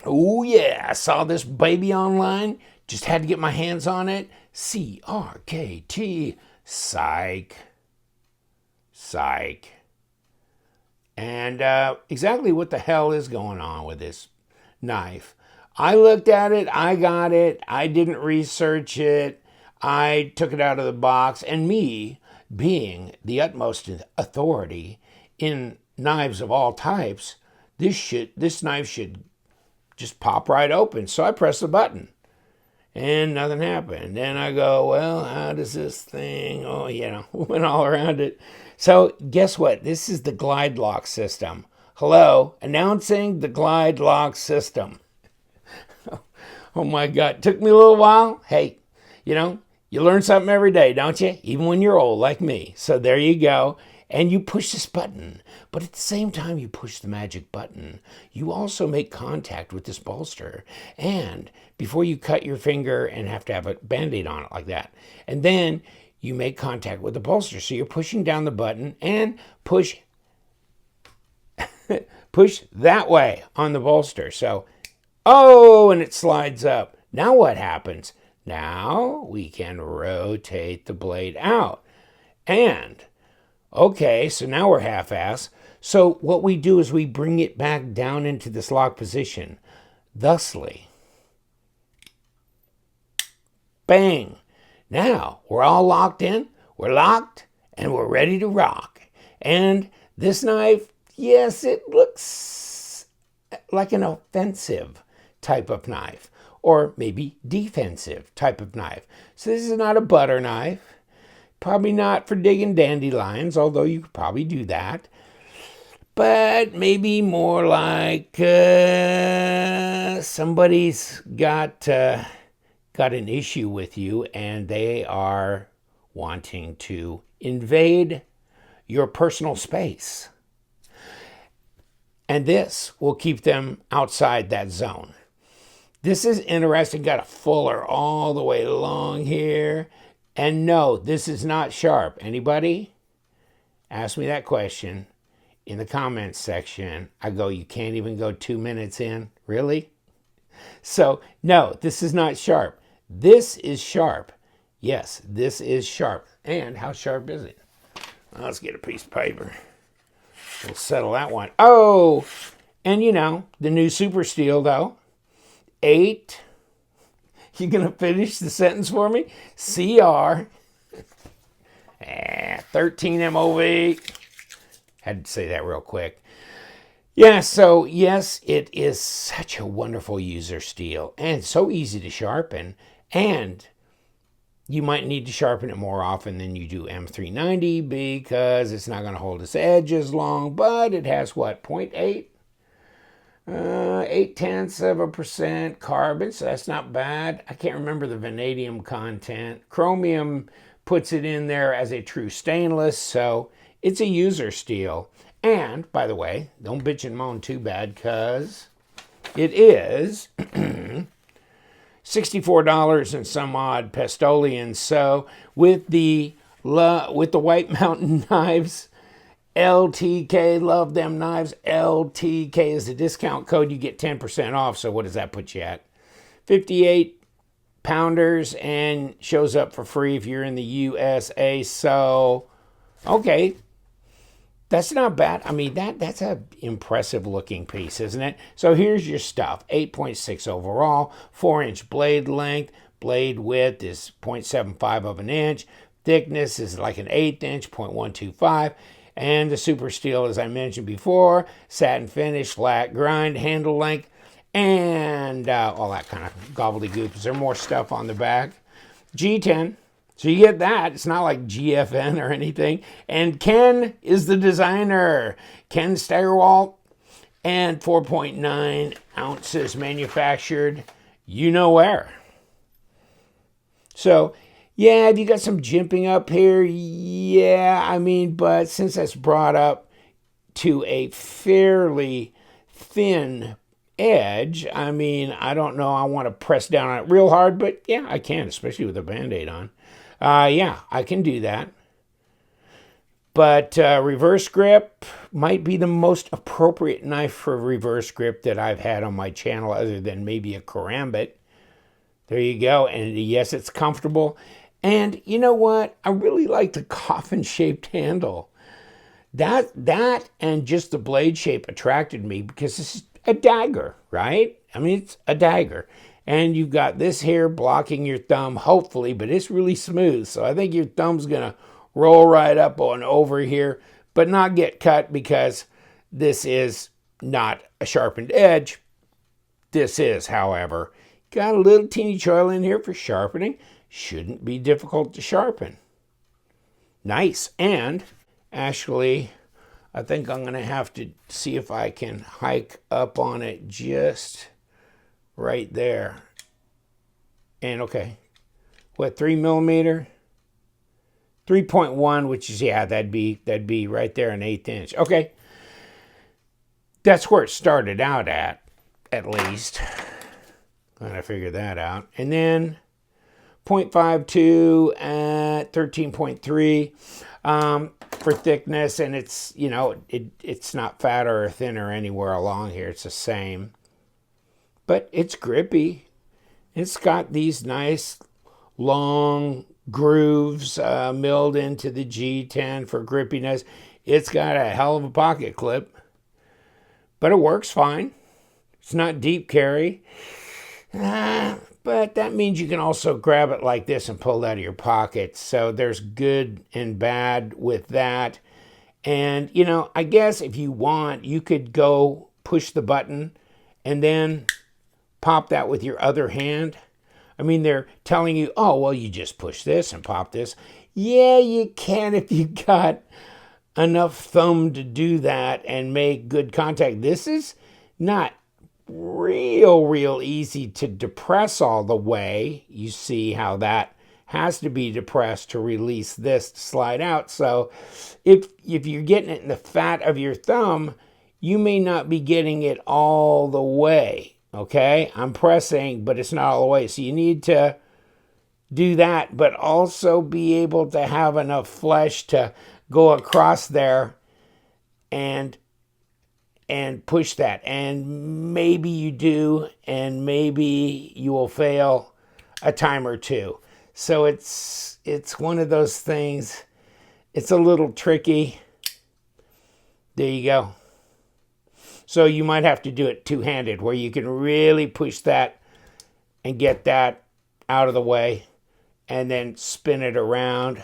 Oh yeah, I saw this baby online. Just had to get my hands on it. CRKT Psych. Psych. And exactly what the hell is going on with this knife? I looked at it, I got it, I didn't research it, I took it out of the box, and me, being the utmost authority in knives of all types, this knife should just pop right open. So I press the button and nothing happened. Then I go, well, how does this thing, went all around it. So guess what? This is the glide lock system. Hello, announcing the glide lock system. Oh my God, took me a little while. Hey, you learn something every day, don't you? Even when you're old like me. So there you go. And you push this button. But at the same time you push the magic button, you also make contact with this bolster. And before you cut your finger and have to have a Band-Aid on it like that. And then you make contact with the bolster. So you're pushing down the button and push that way on the bolster. So, and it slides up. Now what happens? Now we can rotate the blade out. And, okay, so now we're half-ass. So what we do is we bring it back down into this lock position. Thusly. Bang. Now we're all locked in. We're locked and we're ready to rock. And this knife, yes, it looks like an offensive type of knife, or maybe defensive type of knife. So this is not a butter knife, probably not for digging dandelions, although you could probably do that, but maybe more like somebody's got an issue with you and they are wanting to invade your personal space. And this will keep them outside that zone. This is interesting. Got a fuller all the way along here. And no, this is not sharp. Anybody? Ask me that question in the comments section. I go, you can't even go 2 minutes in? Really? So, no, this is not sharp. This is sharp. Yes, this is sharp. And how sharp is it? Well, let's get a piece of paper. We'll settle that one. Oh, and the new Super Steel, though. 8. You gonna finish the sentence for me? CR. 13 MOV. Had to say that real quick. Yeah, so yes, it is such a wonderful user steel and so easy to sharpen. And you might need to sharpen it more often than you do M390 because it's not going to hold its edge as long, but it has what, 0.8? 0.8% carbon, so that's not bad. I can't remember the vanadium content. Chromium puts it in there as a true stainless, so it's a user steel. And, by the way, don't bitch and moan too bad because it is $64 and some odd Pestolians. So with the White Mountain knives, LTK, love them knives. LTK is the discount code. You get 10% off. So what does that put you at? 58 pounders and shows up for free if you're in the USA. So, okay. That's not bad. I mean, that's an impressive looking piece, isn't it? So here's your stuff. 8.6 overall, 4-inch blade length. Blade width is 0.75 of an inch. Thickness is like an 1/8 inch, 0.125. And the Super Steel, as I mentioned before, satin finish, flat grind, handle length, and all that kind of gobbledygook. Is there more stuff on the back? G10. So you get that. It's not like GFN or anything. And Ken is the designer. Ken Stegrerwalt. And 4.9 ounces manufactured. You know where. So, yeah, have you got some jimping up here? Yeah, I mean, but since that's brought up to a fairly thin edge, I mean, I don't know. I want to press down on it real hard, but yeah, I can, especially with a Band-Aid on. Yeah, I can do that. But reverse grip might be the most appropriate knife for reverse grip that I've had on my channel, other than maybe a karambit. There you go. And yes, it's comfortable. And you know what? I really like the coffin-shaped handle. That and just the blade shape attracted me, because this is a dagger, right? I mean, it's a dagger. And you've got this here blocking your thumb, hopefully, but it's really smooth. So I think your thumb's going to roll right up on over here, but not get cut, because this is not a sharpened edge. This is, however, got a little teeny choil in here for sharpening. Shouldn't be difficult to sharpen. Nice. And actually, I think I'm going to have to see if I can hike up on it just right there. And okay, what, 3 millimeter? 3.1, which is, yeah, that'd be right there, an 1/8 inch. Okay, that's where it started out at least. I'm gonna figure that out. And then 0.52 at 13.3 for thickness, and it's, you know, it's not fatter or thinner anywhere along here. It's the same, but it's grippy. It's got these nice long grooves milled into the G10 for grippiness. It's got a hell of a pocket clip, but it works fine. It's not deep carry, but that means you can also grab it like this and pull it out of your pocket. So there's good and bad with that. And, you know, I guess if you want, you could go push the button and then pop that with your other hand. I mean, they're telling you, oh, well, you just push this and pop this. Yeah, you can if you got enough thumb to do that and make good contact. This is not real easy to depress all the way. You see how that has to be depressed to release this to slide out. So if you're getting it in the fat of your thumb, you may not be getting it all the way. Okay, I'm pressing, but it's not all the way. So you need to do that, but also be able to have enough flesh to go across there and push that. And maybe you do, and maybe you will fail a time or two. So it's one of those things. It's a little tricky. There you go. So you might have to do it two-handed, where you can really push that and get that out of the way and then spin it around.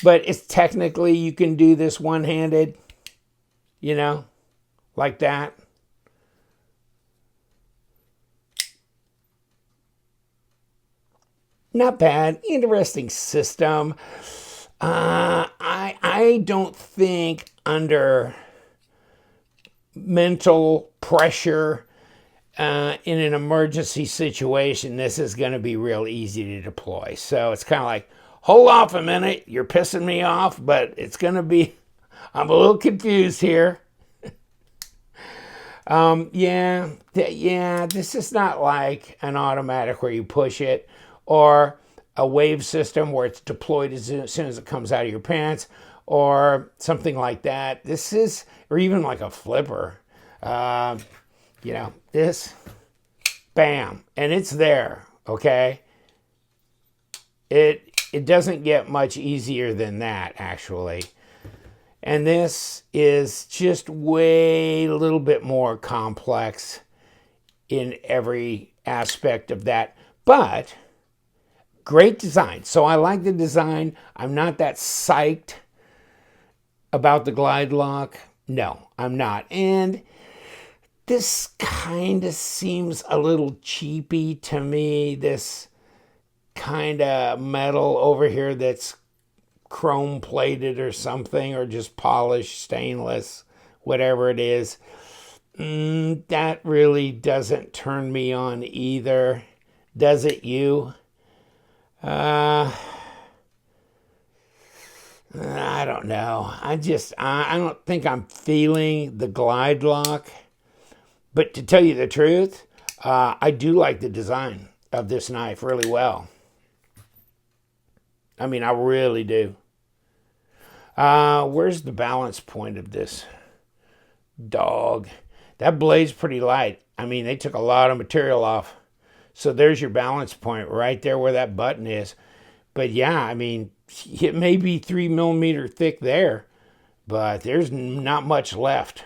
But it's technically, you can do this one-handed, you know, like that. Not bad. Interesting system. I don't think under mental pressure in an emergency situation, this is going to be real easy to deploy. So it's kind of like, hold off a minute, you're pissing me off, but it's going to be, I'm a little confused here. Yeah, this is not like an automatic where you push it, or a wave system where it's deployed as soon as it comes out of your pants, or something like that. This is, or even like a flipper. You know, this, bam, and it's there, okay? It doesn't get much easier than that, actually. And this is just way a little bit more complex in every aspect of that. But great design. So I like the design. I'm not that psyched about the glide lock. No, I'm not. And this kind of seems a little cheapy to me. This kind of metal over here that's chrome plated or something, or just polished stainless, whatever it is. That really doesn't turn me on either. Does it you? I don't know. I don't think I'm feeling the glide lock. But to tell you the truth, I do like the design of this knife really well. I mean, I really do. Where's the balance point of this dog? That blade's pretty light. I mean, they took a lot of material off. So there's your balance point right there where that button is. But yeah, I mean, it may be 3mm thick there, but there's not much left.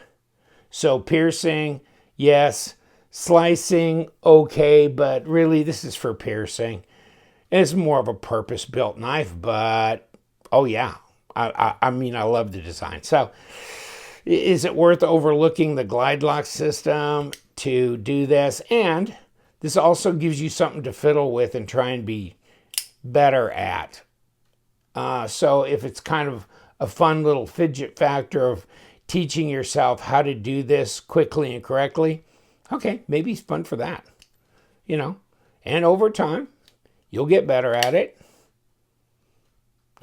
So piercing, yes. Slicing, okay, but really this is for piercing. It's more of a purpose-built knife, but oh yeah. I mean, I love the design. So is it worth overlooking the glide lock system to do this? And this also gives you something to fiddle with and try and be better at. So if it's kind of a fun little fidget factor of teaching yourself how to do this quickly and correctly, okay, maybe it's fun for that, you know. And over time, you'll get better at it.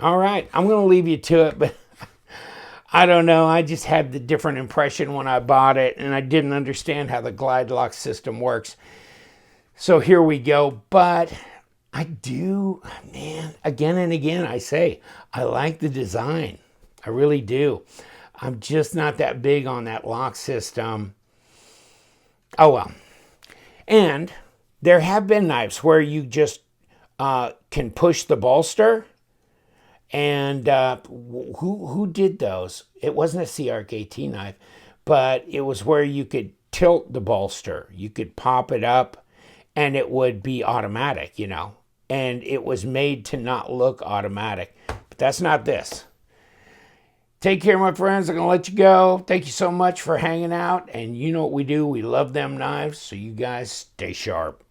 All right, I'm going to leave you to it, but I don't know. I just had the different impression when I bought it, and I didn't understand how the glide lock system works. So here we go. But I do, man, again and again, I say, I like the design. I really do. I'm just not that big on that lock system. Oh, well. And there have been knives where you just can push the bolster. And who did those? It wasn't a CRKT knife, but it was where you could tilt the bolster. You could pop it up and it would be automatic, you know. And it was made to not look automatic. But that's not this. Take care, my friends. I'm going to let you go. Thank you so much for hanging out. And you know what we do. We love them knives. So you guys stay sharp.